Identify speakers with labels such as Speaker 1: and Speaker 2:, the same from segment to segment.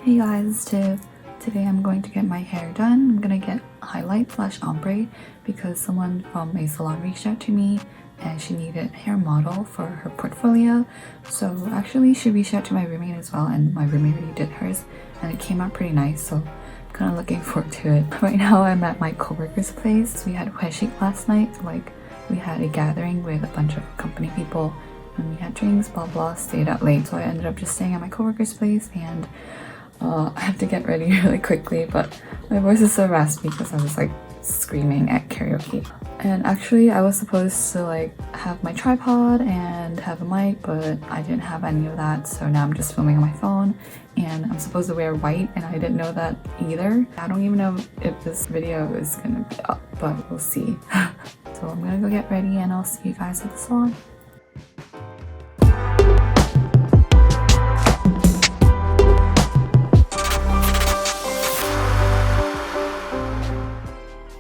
Speaker 1: Hey guys, it's Tiff. Today I'm going to get my hair done. I'm gonna get highlight slash ombre because someone from a salon reached out to me and she needed a hair model for her portfolio. So actually she reached out to my roommate as well, and my roommate already did hers and it came out pretty nice, so I'm kind of looking forward to it. Right now I'm at my co-worker's place. We had Photoshoot last night, so we had a gathering with a bunch of company people and we had drinks, blah blah, stayed out late. So I ended up just staying at my co-worker's place, and I have to get ready really quickly, but my voice is so raspy because I was screaming at karaoke. And actually I was supposed to have my tripod and have a mic, but I didn't have any of that, so now I'm just filming on my phone, and I'm supposed to wear white and I didn't know that either. I don't even know if this video is gonna be up, but we'll see. So I'm gonna go get ready and I'll see you guys at the salon.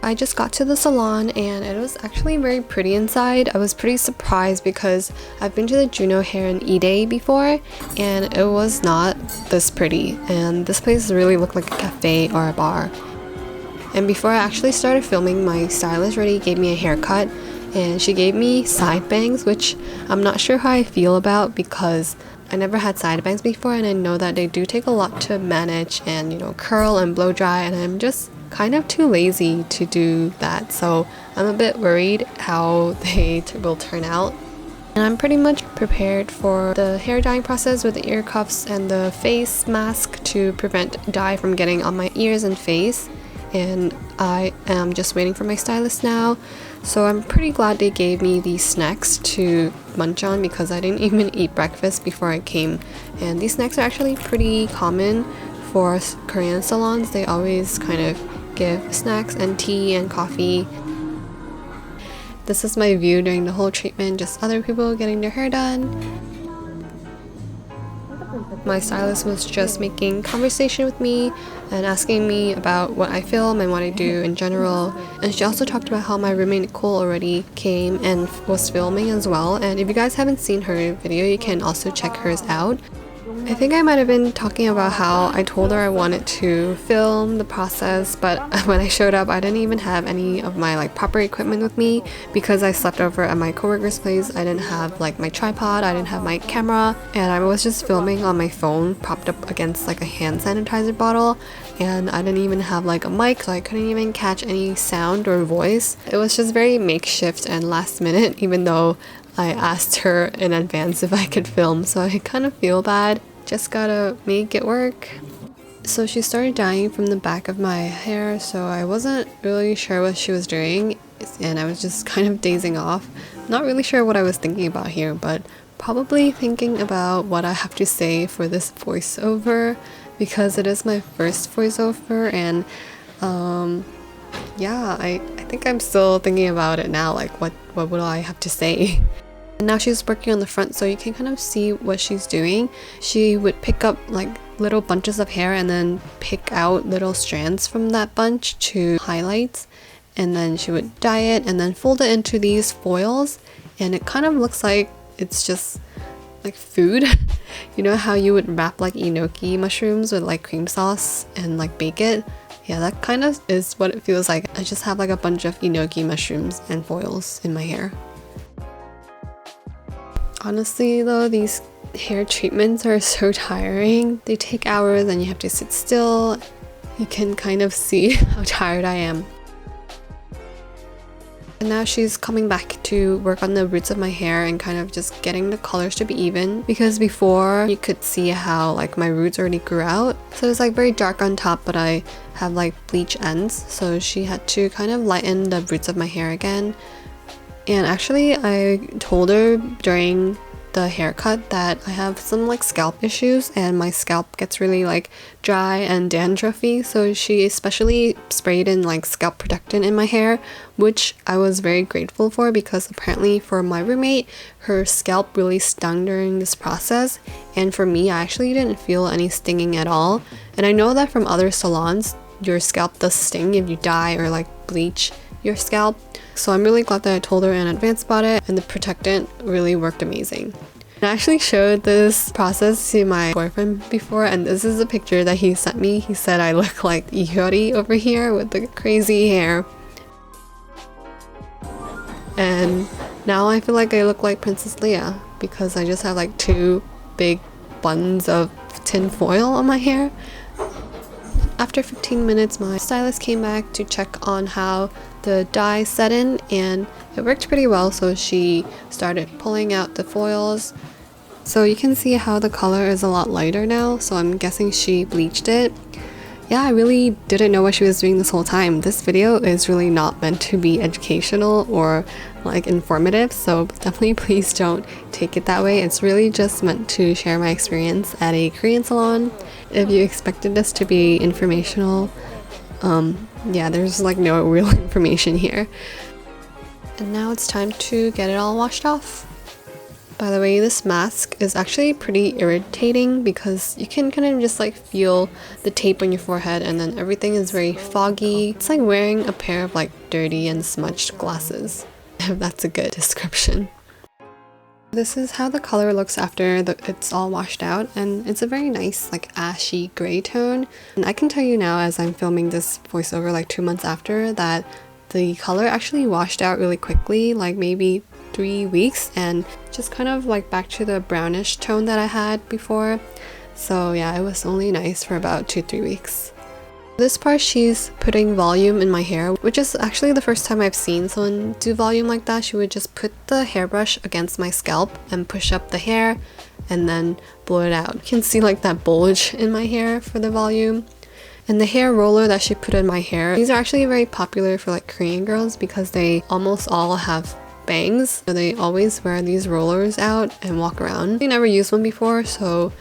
Speaker 2: I just got to the salon and it was actually very pretty inside. I was pretty surprised because I've been to the Juno Hair and E-Day before and it was not this pretty, and this place really looked like a cafe or a bar. And before I actually started filming, my stylist already gave me a haircut and she gave me side bangs, which I'm not sure how I feel about because I never had side bangs before and I know that they do take a lot to manage and curl and blow dry, and I'm just kind of too lazy to do that, so I'm a bit worried how they will turn out. And I'm pretty much prepared for the hair dyeing process with the ear cuffs and the face mask to prevent dye from getting on my ears and face, and I am just waiting for my stylist now. So I'm pretty glad they gave me these snacks to munch on because I didn't even eat breakfast before I came, and these snacks are actually pretty common for Korean salons. They always kind of give snacks and tea and coffee. This is my view during the whole treatment, just other people getting their hair done. My stylist was just making conversation with me and asking me about what I film and what I do in general. And she also talked about how my roommate Nicole already came and was filming as well. And if you guys haven't seen her video, you can also check hers out. I think I might have been talking about how I told her I wanted to film the process, but when I showed up I didn't even have any of my proper equipment with me because I slept over at my coworker's place. I didn't have my tripod, I didn't have my camera, and I was just filming on my phone propped up against a hand sanitizer bottle, and I didn't even have a mic, so I couldn't even catch any sound or voice. It was just very makeshift and last minute, even though I asked her in advance if I could film, so I kind of feel bad. Just gotta make it work. So she started dyeing from the back of my hair, so I wasn't really sure what she was doing and I was just kind of dazing off. Not really sure what I was thinking about here, but probably thinking about what I have to say for this voiceover because it is my first voiceover, and yeah, I think I'm still thinking about it now, what would I have to say. And now she's working on the front, so you can kind of see what she's doing. She would pick up little bunches of hair and then pick out little strands from that bunch to highlights, and then she would dye it and then fold it into these foils, and it kind of looks like it's just food. You know how you would wrap enoki mushrooms with cream sauce and bake it? Yeah, that kind of is what it feels like. I just have a bunch of enoki mushrooms and foils in my hair. Honestly though, these hair treatments are so tiring. They take hours and you have to sit still. You can kind of see how tired I am. And now she's coming back to work on the roots of my hair and kind of just getting the colors to be even, because before you could see how my roots already grew out. So it's very dark on top, but I have bleach ends, so she had to kind of lighten the roots of my hair again. And actually I told her during the haircut that I have some scalp issues and my scalp gets really dry and dandruffy, so she especially sprayed in scalp protectant in my hair, which I was very grateful for because apparently for my roommate, her scalp really stung during this process, and for me I actually didn't feel any stinging at all. And I know that from other salons your scalp does sting if you dye or bleach your scalp. So I'm really glad that I told her in advance about it, and the protectant really worked amazing. I actually showed this process to my boyfriend before, and this is a picture that he sent me. He said I look like Ihori over here with the crazy hair. And now I feel like I look like Princess Leia because I just have like 2 big buns of tin foil on my hair. After 15 minutes, my stylist came back to check on how the dye set in, and it worked pretty well, so she started pulling out the foils. So you can see how the color is a lot lighter now, so I'm guessing she bleached it. Yeah, I really didn't know what she was doing this whole time. This video is really not meant to be educational or like informative, so definitely please don't take it that way. It's really just meant to share my experience at a Korean salon. If you expected this to be informational, yeah, there's like no real information here. And now it's time to get it all washed off. By the way, this mask is actually pretty irritating because you can kind of just like feel the tape on your forehead, and then everything is very foggy. It's like wearing a pair of like dirty and smudged glasses, if that's a good description. This is how the color looks after it's all washed out, and it's a very nice like ashy gray tone. And I can tell you now, as I'm filming this voiceover like 2 months after, that the color actually washed out really quickly, like maybe 3 weeks, and just kind of like back to the brownish tone that I had before. So yeah, it was only nice for about 2-3 weeks. This part, she's putting volume in my hair, which is actually the first time I've seen someone do volume like that. She would just put the hairbrush against my scalp and push up the hair and then blow it out. You can see like that bulge in my hair for the volume. And the hair roller that she put in my hair, these are actually very popular for like Korean girls because they almost all have bangs. So they always wear these rollers out and walk around. I never used one before, so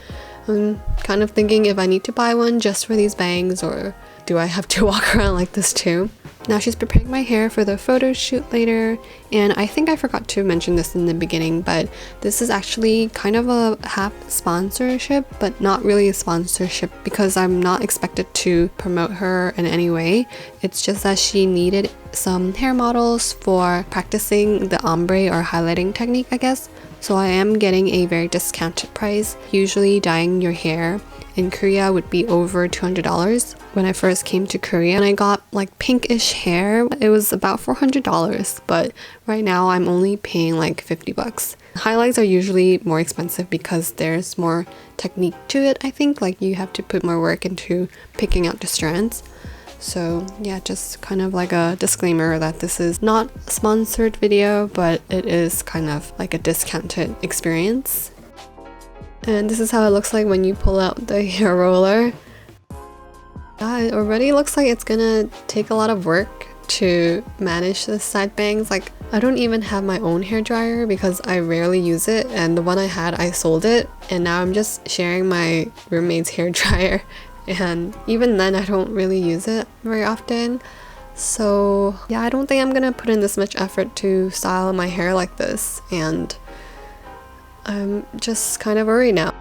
Speaker 2: I'm kind of thinking if I need to buy one just for these bangs, or do I have to walk around like this too? Now she's preparing my hair for the photo shoot later, and I think I forgot to mention this in the beginning, but this is actually kind of a half sponsorship, but not really a sponsorship because I'm not expected to promote her in any way. It's just that she needed some hair models for practicing the ombre or highlighting technique, I guess. So I am getting a very discounted price. Usually dyeing your hair in Korea would be over $200. When I first came to Korea and I got like pinkish hair, it was about $400, but right now I'm only paying like 50 bucks. Highlights are usually more expensive because there's more technique to it, I think. Like you have to put more work into picking out the strands. So yeah, just kind of like a disclaimer that this is not a sponsored video, but it is kind of like a discounted experience. And this is how it looks like when you pull out the hair roller. Yeah, it already looks like it's gonna take a lot of work to manage the side bangs. Like I don't even have my own hair dryer because I rarely use it, and the one I had, I sold it, and now I'm just sharing my roommate's hair dryer, and even then I don't really use it very often. So yeah, I don't think I'm gonna put in this much effort to style my hair like this, and I'm just kind of worried now.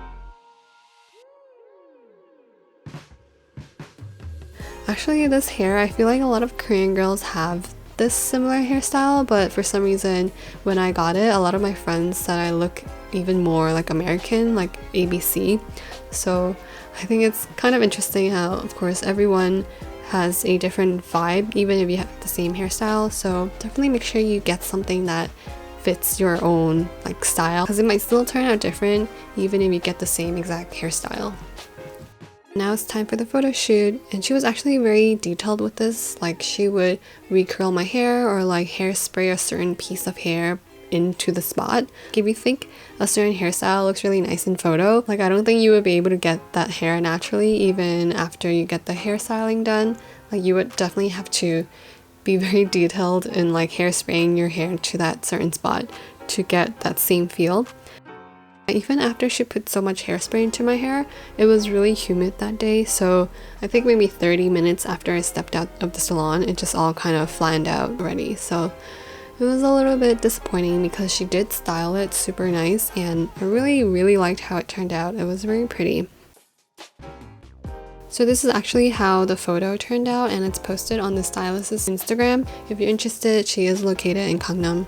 Speaker 2: Actually, this hair, I feel like a lot of Korean girls have this similar hairstyle, but for some reason when I got it, a lot of my friends said I look even more like American, like ABC. So I think it's kind of interesting how, of course, everyone has a different vibe, even if you have the same hairstyle. So definitely make sure you get something that fits your own like style, because it might still turn out different even if you get the same exact hairstyle. Now it's time for the photo shoot, and she was actually very detailed with this. Like she would recurl my hair or like hairspray a certain piece of hair into the spot. If you think a certain hairstyle looks really nice in photo, like I don't think you would be able to get that hair naturally even after you get the hairstyling done. Like you would definitely have to be very detailed in like hairspraying your hair to that certain spot to get that same feel. Even after she put so much hairspray into my hair, it was really humid that day, so I think maybe 30 minutes after I stepped out of the salon, it just all kind of flattened out already. So it was a little bit disappointing because she did style it super nice, and I really liked how it turned out. It was very pretty. So this is actually how the photo turned out, and it's posted on the stylist's Instagram. If you're interested, she is located in Gangnam.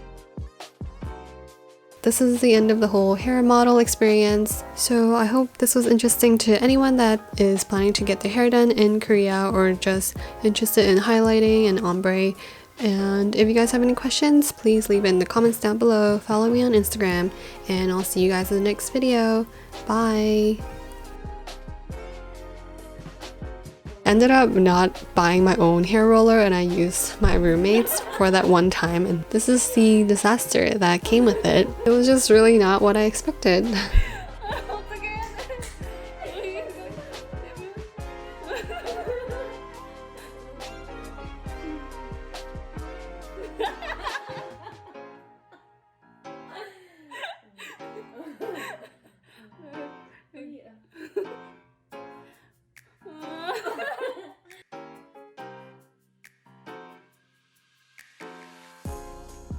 Speaker 2: this is the end of the whole hair model experience. So I hope this was interesting to anyone that is planning to get their hair done in Korea or just interested in highlighting and ombre. And if you guys have any questions, please leave it in the comments down below. Follow me on Instagram, and I'll see you guys in the next video. Bye! Ended up not buying my own hair roller, and I used my roommate's for that one time, and this is the disaster that came with it. It was just really not what I expected.